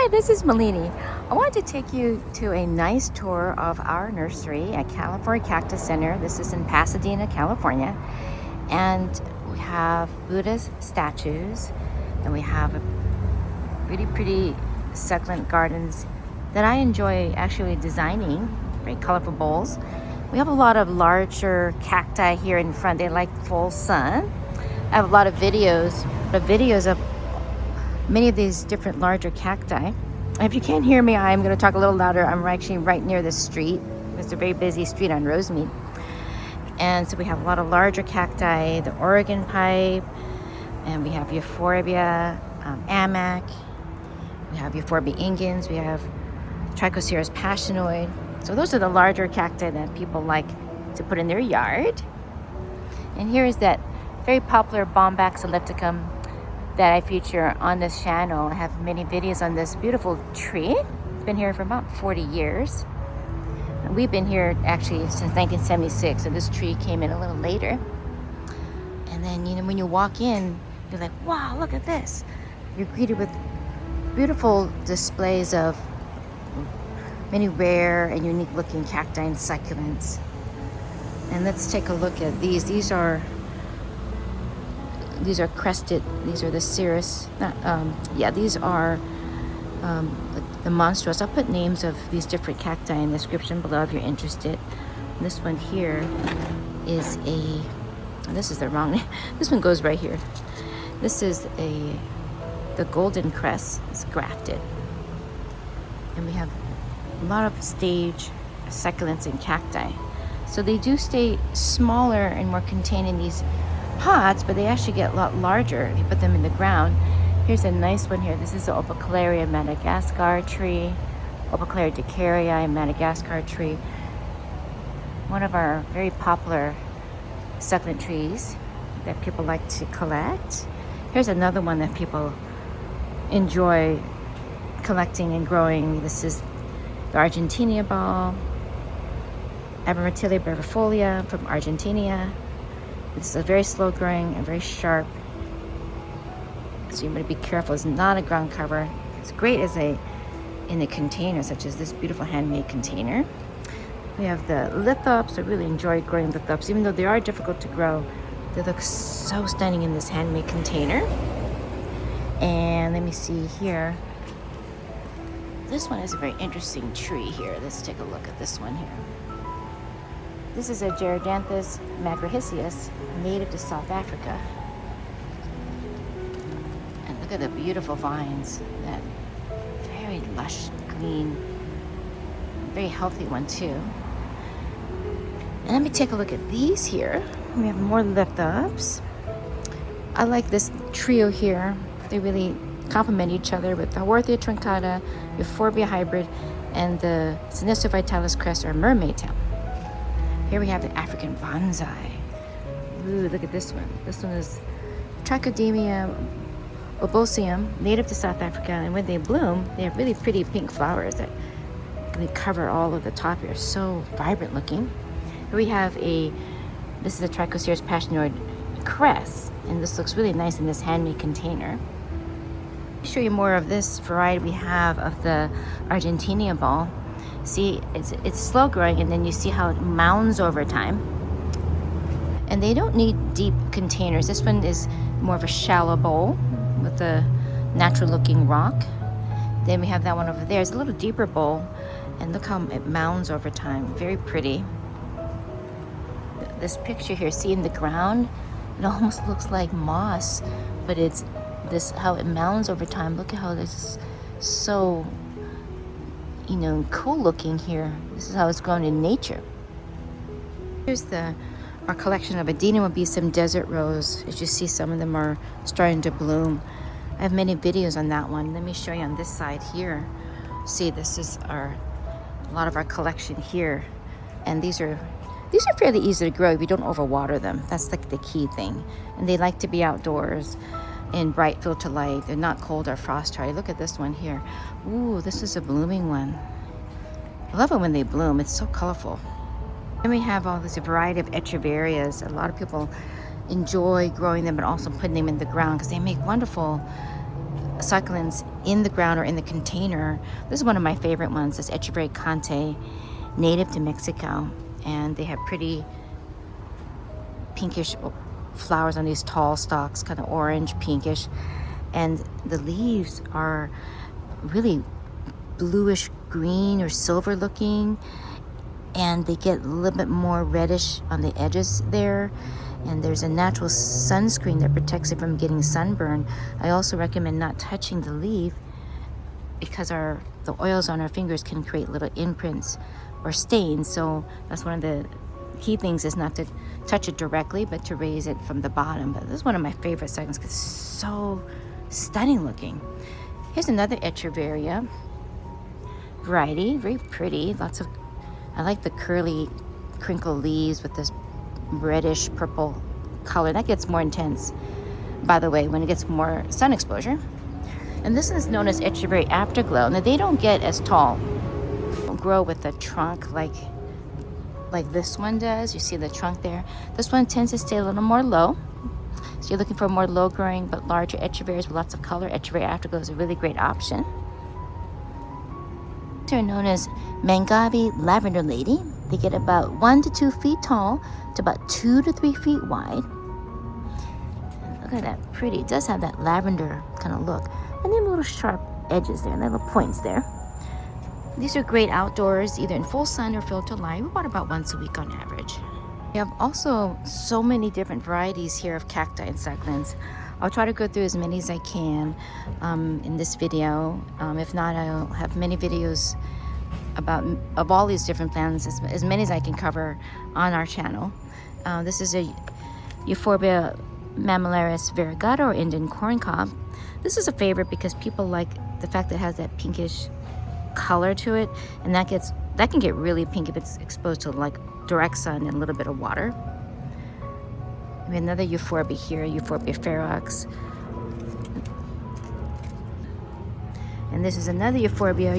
Hi, this is Malinee. I wanted to take you to a nice tour of our nursery at California Cactus Center. This is in Pasadena, California. And we have Buddha's statues, and we have a really pretty succulent gardens that I enjoy actually designing, very colorful bowls. We have a lot of larger cacti here in front. They like full sun. I have a lot of videos of many of these different larger cacti. If you can't hear me, I'm going to talk a little louder. I'm actually right near the street. It's a very busy street on Rosemead. And so we have a lot of larger cacti, the Oregon pipe, and we have Euphorbia, Ammak, we have Euphorbia ingens, we have Trichocereus pachanoi. So those are the larger cacti that people like to put in their yard. And here is that very popular Bombax ellipticum that I feature on this channel. I have many videos on this beautiful tree. It's been here for about 40 years. And we've been here actually since 1976, so this tree came in a little later. And then, you know, when you walk in, you're like, wow, look at this. You're greeted with beautiful displays of many rare and unique looking cacti and succulents. And let's take a look at these. These are crested. These are the Cereus. These are the monstrose. I'll put names of these different cacti in the description below if you're interested. And this one here is this is the wrong name. This one goes right here. This is the golden crest. It's grafted. And we have a lot of stage succulents and cacti. So they do stay smaller and more contained in these pots, but they actually get a lot larger if you put them in the ground. Here's a nice one here. This is the Opoclaria Madagascar tree, Opoclaria decarii Madagascar tree. One of our very popular succulent trees that people like to collect. Here's another one that people enjoy collecting and growing. This is the Argentina Ball, Abermatilia brevifolia from Argentina. This is a very slow growing and very sharp. So you want to be careful. It's not a ground cover. It's great in a container, such as this beautiful handmade container. We have the Lithops. I really enjoy growing Lithops, even though they are difficult to grow. They look so stunning in this handmade container. And let me see here. This one is a very interesting tree here. Let's take a look at this one here. This is a Gerrardanthus macrorhizus, native to South Africa. And look at the beautiful vines. That very lush, clean, very healthy one too. And let me take a look at these here. We have more Lithops. I like this trio here. They really complement each other with the Haworthia truncata, Euphorbia hybrid, and the Senecio vitalis crest or Mermaid Tail. Here we have the African bonsai. Ooh, look at this one. This one is Trichocereus bulbosum, native to South Africa, and when they bloom, they have really pretty pink flowers that they cover all of the top here. So vibrant looking. Here we have this is a Trichocereus pachanoi crest, and this looks really nice in this handmade container. I'll show you more of this variety we have of the Argentina Ball. See, it's slow growing, and then you see how it mounds over time. And they don't need deep containers. This one is more of a shallow bowl with a natural looking rock. Then we have that one over there. It's a little deeper bowl, and look how it mounds over time. Very pretty. This picture here, see in the ground, it almost looks like moss, but it's this how it mounds over time. Look at how this is so, you know, cool looking here. This is how it's grown in nature. Here's our collection of Adenoabesum desert rose. As you see, some of them are starting to bloom. I have many videos on that one. Let me show you on this side here. See, this is a lot of our collection here, and these are fairly easy to grow if you don't overwater them. That's like the key thing. And they like to be outdoors in bright filter light. They're not cold or frost hardy. Look at this one here. Ooh, this is a blooming one. I love it when they bloom. It's so colorful. Then we have all this variety of Echeverrias. A lot of people enjoy growing them, but also putting them in the ground because they make wonderful succulents in the ground or in the container. This is one of my favorite ones. This Echeverria Conte, native to Mexico, and they have pretty pinkish flowers on these tall stalks, kind of orange, pinkish, and the leaves are really bluish green or silver looking, and they get a little bit more reddish on the edges there, and there's a natural sunscreen that protects it from getting sunburn. I also recommend not touching the leaf because the oils on our fingers can create little imprints or stains, so that's one of the key things, is not to touch it directly but to raise it from the bottom. But this is one of my favorite succulents because it's so stunning looking. Here's another Echeverria variety, very pretty. I like the curly crinkle leaves with this reddish purple color. That gets more intense, by the way, when it gets more sun exposure. And this is known as Echeverria Afterglow. Now, they don't get as tall. They don't grow with the trunk like this one does. You see the trunk there. This one tends to stay a little more low. So you're looking for more low growing but larger Echeverias with lots of color. Echeverria Afterglow is a really great option. They're known as Mangabe Lavender Lady. They get about 1 to 2 feet tall to about 2 to 3 feet wide. And look at that, pretty. It does have that lavender kind of look. And then little sharp edges there, and little points there. These are great outdoors, either in full sun or filter light. We water about once a week on average. We have also so many different varieties here of cacti and succulents. I'll try to go through as many as I can in this video. If not, I'll have many videos of all these different plants, as many as I can cover on our channel. This is a Euphorbia mammillaris variegata, or Indian corncob. This is a favorite because people like the fact that it has that pinkish color to it, and that can get really pink if it's exposed to like direct sun and a little bit of water. We have another Euphorbia here, Euphorbia ferox. And this is another Euphorbia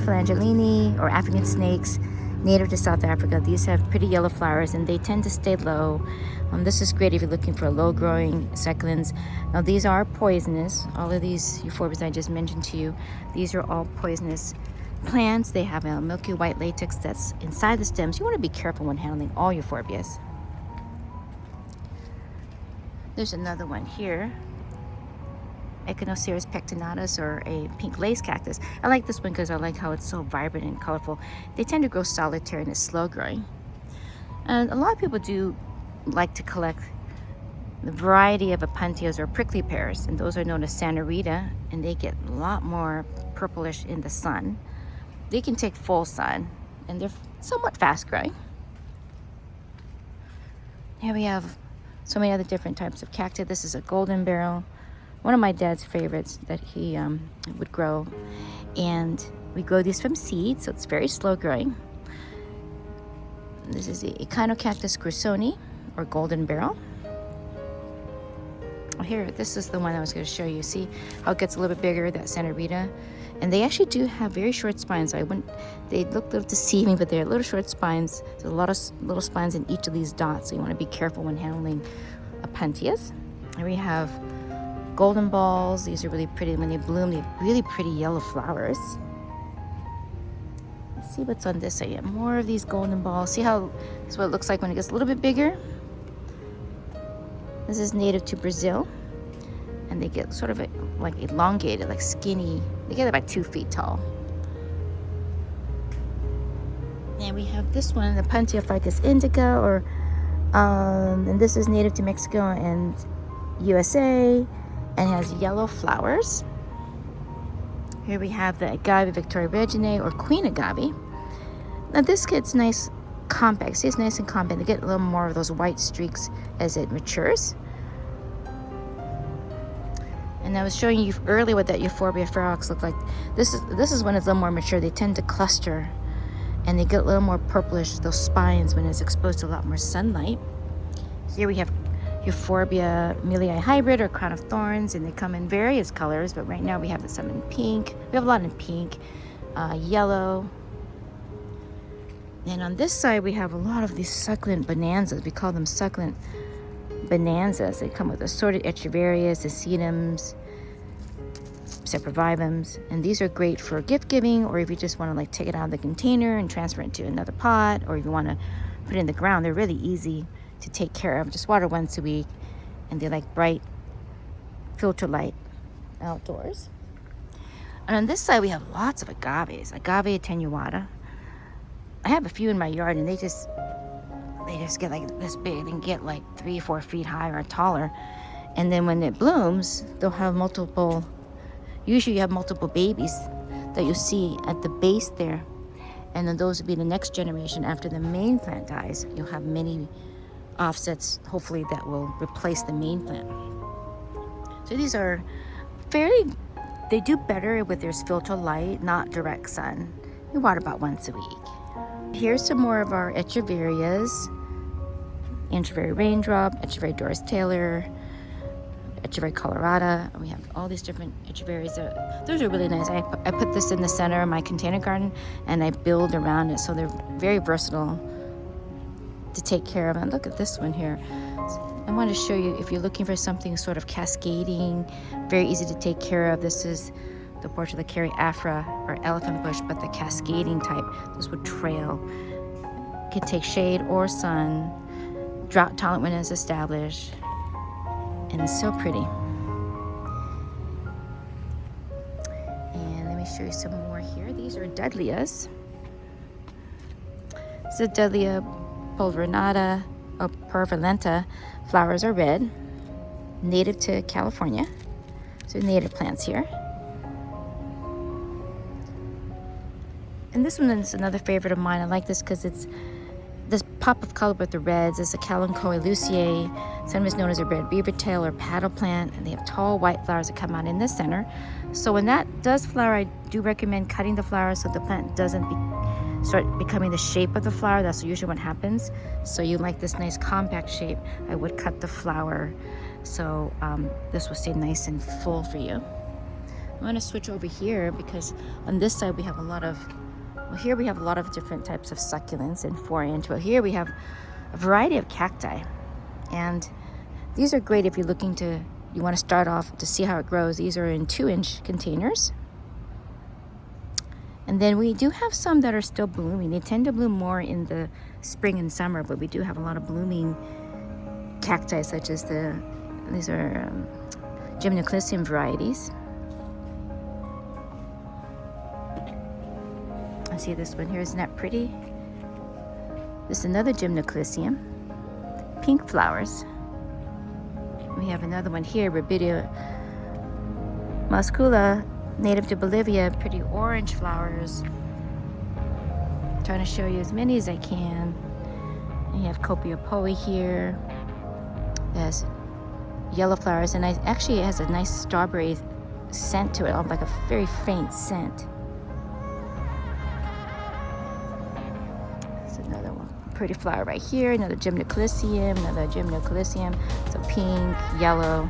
flagellini, or African snakes, native to South Africa. These have pretty yellow flowers and they tend to stay low. This is great if you're looking for low growing succulents. Now, these are poisonous. All of these Euphorbias I just mentioned to you, these are all poisonous plants. They have a milky white latex that's inside the stems. You want to be careful when handling all Euphorbias. There's another one here, Echinocereus pectinatus, or a pink lace cactus. I like this one because I like how it's so vibrant and colorful. They tend to grow solitary and it's slow growing. And a lot of people do like to collect the variety of opuntias or prickly pears, and those are known as Santa Rita, and they get a lot more purplish in the sun. They can take full sun, and they're somewhat fast growing. Here we have so many other different types of cacti. This is a golden barrel, one of my dad's favorites that he would grow, and we grow these from seed, so it's very slow growing. This is the Echinocactus grusoni, or golden barrel. Here, this is the one I was going to show you. See how it gets a little bit bigger, that Santa Rita? And they actually do have very short spines. They look a little deceiving, but they're little short spines. There's a lot of little spines in each of these dots, so you want to be careful when handling opuntias. Here we have golden balls. These are really pretty. When they bloom, they have really pretty yellow flowers. Let's see what's on this side. Yeah, more of these golden balls. See how this is what it looks like when it gets a little bit bigger? This is native to Brazil, and they get sort of like elongated, like skinny. They get about 2 feet tall. And we have this one, the Opuntia ficus indica, and this is native to Mexico and USA, and has yellow flowers. Here we have the Agave Victoria Reginae, or Queen Agave. Now this gets nice compact. See, it's nice and compact. They get a little more of those white streaks as it matures. And I was showing you earlier what that Euphorbia ferox looked like. This is when it's a little more mature. They tend to cluster, and they get a little more purplish, those spines, when it's exposed to a lot more sunlight. Here we have Euphorbia milii hybrid, or crown of thorns, and they come in various colors, but right now we have some in pink. We have a lot in pink, yellow. And on this side, we have a lot of these succulent bonanzas. We call them succulent bonanzas. They come with assorted echeverias, sedums, Separvivums, and these are great for gift giving, or if you just want to like take it out of the container and transfer it to another pot, or if you want to put it in the ground. They're really easy to take care of. Just water once a week, and they like bright filter light outdoors. And on this side we have lots of agaves, agave attenuata. I have a few in my yard, and they just get like this big. They can get like 3-4 feet high or taller, and then when it blooms, they'll have multiple. Usually you have multiple babies that you see at the base there, and then those will be the next generation. After the main plant dies, you'll have many offsets, hopefully, that will replace the main plant. So these are they do better with their filter light, not direct sun. You water about once a week. Here's some more of our Echeverias. Echeveria raindrop, Echeveria Doris Taylor, Echeveria colorata. We have all these different Echeverias. Those are really nice. I put this in the center of my container garden, and I build around it, so they're very versatile to take care of. And look at this one here. I want to show you, if you're looking for something sort of cascading, very easy to take care of. This is the Portulacaria afra, or elephant bush, but the cascading type. This would trail. Could take shade or sun. Drought tolerant when it's established. And it's so pretty. And let me show you some more here. These are Dudleas. This is Dudlea pulverulata or purulenta. Flowers are red, native to California. So native plants here. And this one is another favorite of mine. I like this because it's this pop of color with the reds. It's a Kalanchoe luciae, sometimes known as a red beaver tail or paddle plant, and they have tall white flowers that come out in the center. So when that does flower, I do recommend cutting the flowers so the plant doesn't start becoming the shape of the flower. That's usually what happens. So you like this nice compact shape, I would cut the flower so this will stay nice and full for you. I'm going to switch over here because on this side we have a lot of here we have a lot of different types of succulents in 4-inch. Well, here we have a variety of cacti, and these are great if you're looking to, you want to start off to see how it grows. These are in 2-inch containers, and then we do have some that are still blooming. They tend to bloom more in the spring and summer, but we do have a lot of blooming cacti, such as these are Gymnoclisium varieties. See this one here, isn't that pretty? This is another Gymnoclisium, pink flowers. We have another one here, Rubidia muscula, native to Bolivia, pretty orange flowers. I'm trying to show you as many as I can. And you have Copiapoe here. There's yellow flowers, and actually it has a nice strawberry scent to it, like a very faint scent. Pretty flower right here, another Gymnoclisium, so pink, yellow.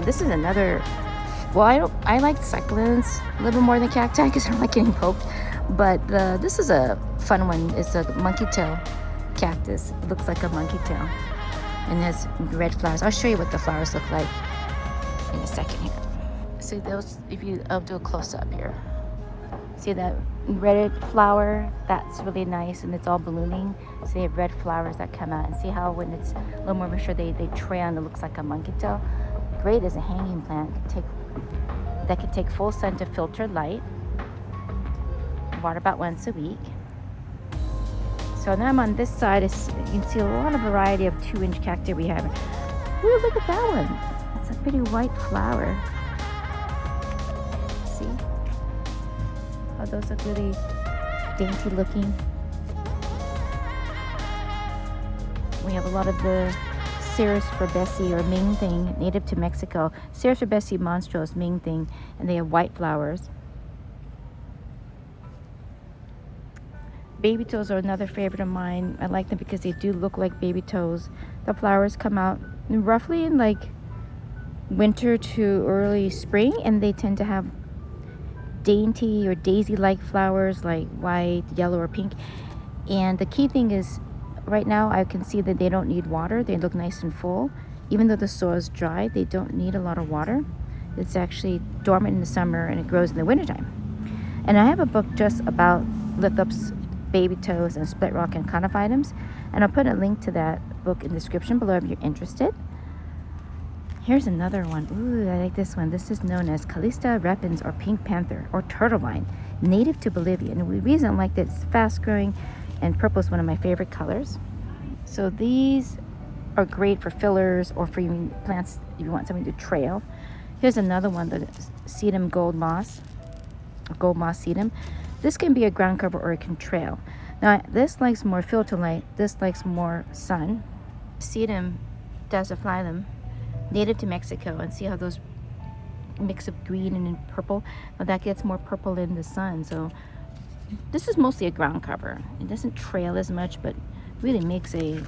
This is another, well, I like succulents a little bit more than cacti because I don't like getting poked, but this is a fun one. It's a monkey tail cactus. It looks like a monkey tail and has red flowers. I'll show you what the flowers look like in a second here. See those, I'll do a close-up here. See that red flower? That's really nice, and it's all ballooning. So they have red flowers that come out, and see how when it's a little more mature, they trail and it looks like a monkey tail. Great as a hanging plant. That could take full sun to filter light. Water about once a week. So now I'm on this side. You can see a lot of variety of 2-inch cacti we have. Ooh, look at that one. It's a pretty white flower. See? Oh, those look really dainty looking. We have a lot of the Cereus forbesii or Ming Thing, native to Mexico. Cereus forbesii monstrose, Ming Thing, and they have white flowers. Baby toes are another favorite of mine. I like them because they do look like baby toes. The flowers come out roughly in like winter to early spring, and they tend to have dainty or daisy-like flowers like white, yellow, or pink. And the key thing is, right now I can see that they don't need water. They look nice and full. Even though the soil is dry, they don't need a lot of water. It's actually dormant in the summer and it grows in the wintertime. And I have a book just about Lithops, baby toes, and split rock and conophytums, and I'll put a link to that book in the description below if you're interested. Here's another one. Ooh, I like this one. This is known as Callista repens, or pink panther, or turtle vine, native to Bolivia. And the reason I like that it's fast growing, and purple is one of my favorite colors. So these are great for fillers or for even plants if you want something to trail. Here's another one, the sedum gold moss, or gold moss sedum. This can be a ground cover or it can trail. Now this likes more filter light, this likes more sun. Sedum dasyphilum, native to Mexico, and see how those mix of green and purple. Now that gets more purple in the sun, so this is mostly a ground cover. It doesn't trail as much, but really makes a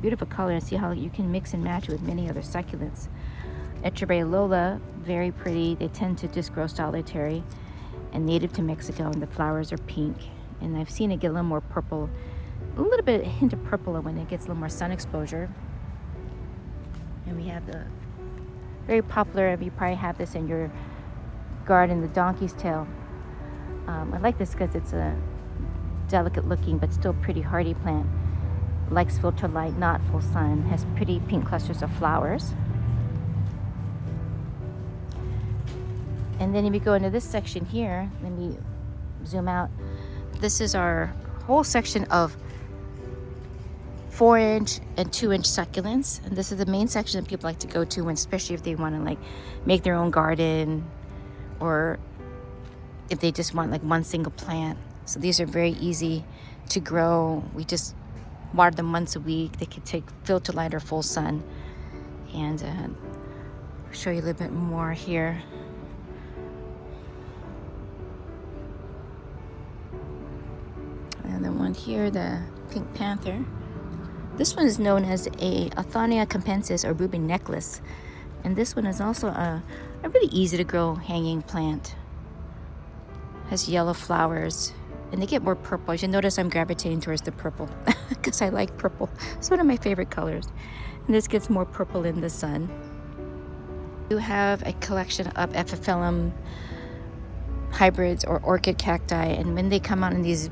beautiful color, and see how you can mix and match it with many other succulents. Echeveria lola, very pretty. They tend to just grow solitary and native to Mexico, and the flowers are pink. And I've seen it get a little more purple, a little bit, a hint of purple when it gets a little more sun exposure. And we have the very popular, you probably have this in your garden, the donkey's tail. I like this because it's a delicate looking but still pretty hardy plant. Likes filter light, not full sun. Has pretty pink clusters of flowers. And then if you go into this section here, let me zoom out. This is our whole section of 4-inch and 2-inch succulents, and this is the main section that people like to go to, when, especially if they want to like make their own garden, or if they just want like one single plant. So these are very easy to grow. We just water them once a week. They can take filter light or full sun. And I'll show you a little bit more here. And the one here, the pink panther. This one is known as a Authonia compensis, or ruby necklace. And this one is also a really easy to grow hanging plant. Has yellow flowers, and they get more purple. As you notice, I'm gravitating towards the purple because I like purple. It's one of my favorite colors. And this gets more purple in the sun. You have a collection of epiphyllum hybrids or orchid cacti, and when they come out in these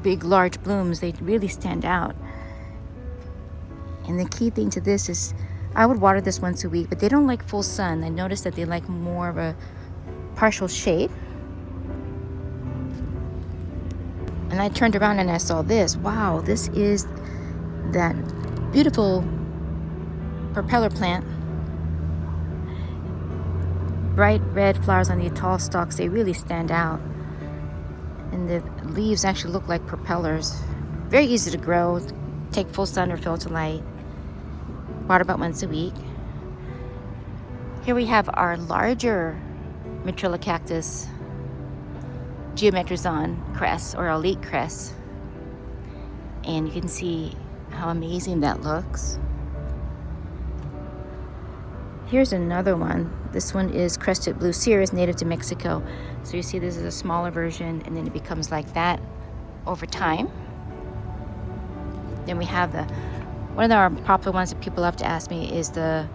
big large blooms, they really stand out. And the key thing to this is, I would water this once a week, but they don't like full sun. I noticed that they like more of a partial shade. And I turned around and I saw this. Wow, this is that beautiful propeller plant. Bright red flowers on the tall stalks, they really stand out. And the leaves actually look like propellers. Very easy to grow, take full sun or filter light. Water about once a week. Here we have our larger Matrilla cactus, geometrizon crest, or elite crest. And you can see how amazing that looks. Here's another one. This one is crested blue Cereus, native to Mexico. So you see this is a smaller version, and then it becomes like that over time. Then we have one of our popular ones that people love to ask me is the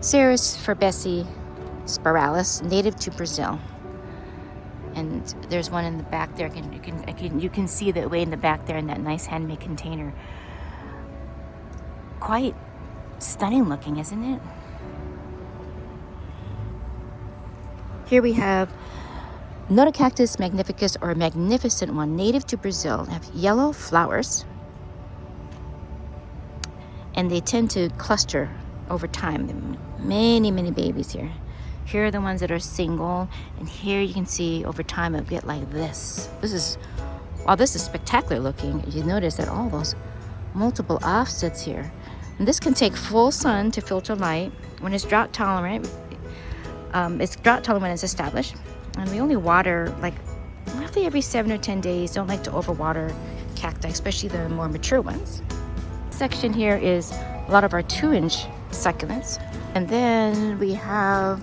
Cereus forbesii spiralis, native to Brazil. And there's one in the back there. You can see the way in the back there in that nice handmade container. Quite stunning looking, isn't it? Here we have Notocactus magnificus, or magnificent one, native to Brazil. Have yellow flowers, and they tend to cluster over time. Many babies here. Here are the ones that are single, and here you can see over time it'll get like this. This is spectacular looking. You notice that all those multiple offsets here. And this can take full sun to filter light. When it's drought tolerant, it's drought tolerant when it's established. And we only water like roughly every 7 or 10 days. Don't like to overwater cacti, especially the more mature ones. This section here is a lot of our 2-inch succulents. And then we have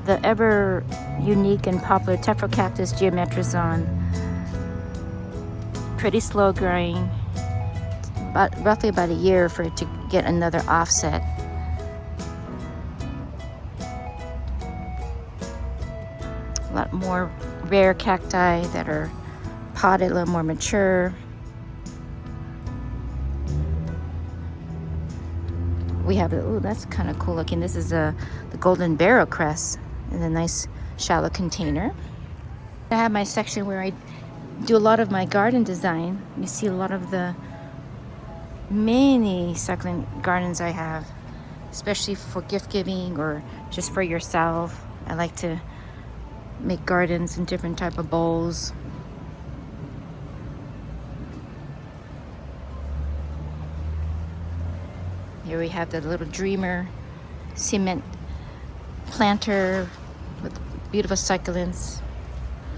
the ever unique and popular Tephrocarpus geometrizon. Pretty slow growing, but roughly about a year for it to get another offset. lot more rare cacti that are potted, a little more mature. We have, oh, that's kind of cool looking. This is the golden barrel crest in a nice shallow container. I have my section where I do a lot of my garden design. You see a lot of the many succulent gardens I have, especially for gift giving or just for yourself. I like to make gardens in different type of bowls. Here we have the little dreamer cement planter with beautiful succulents.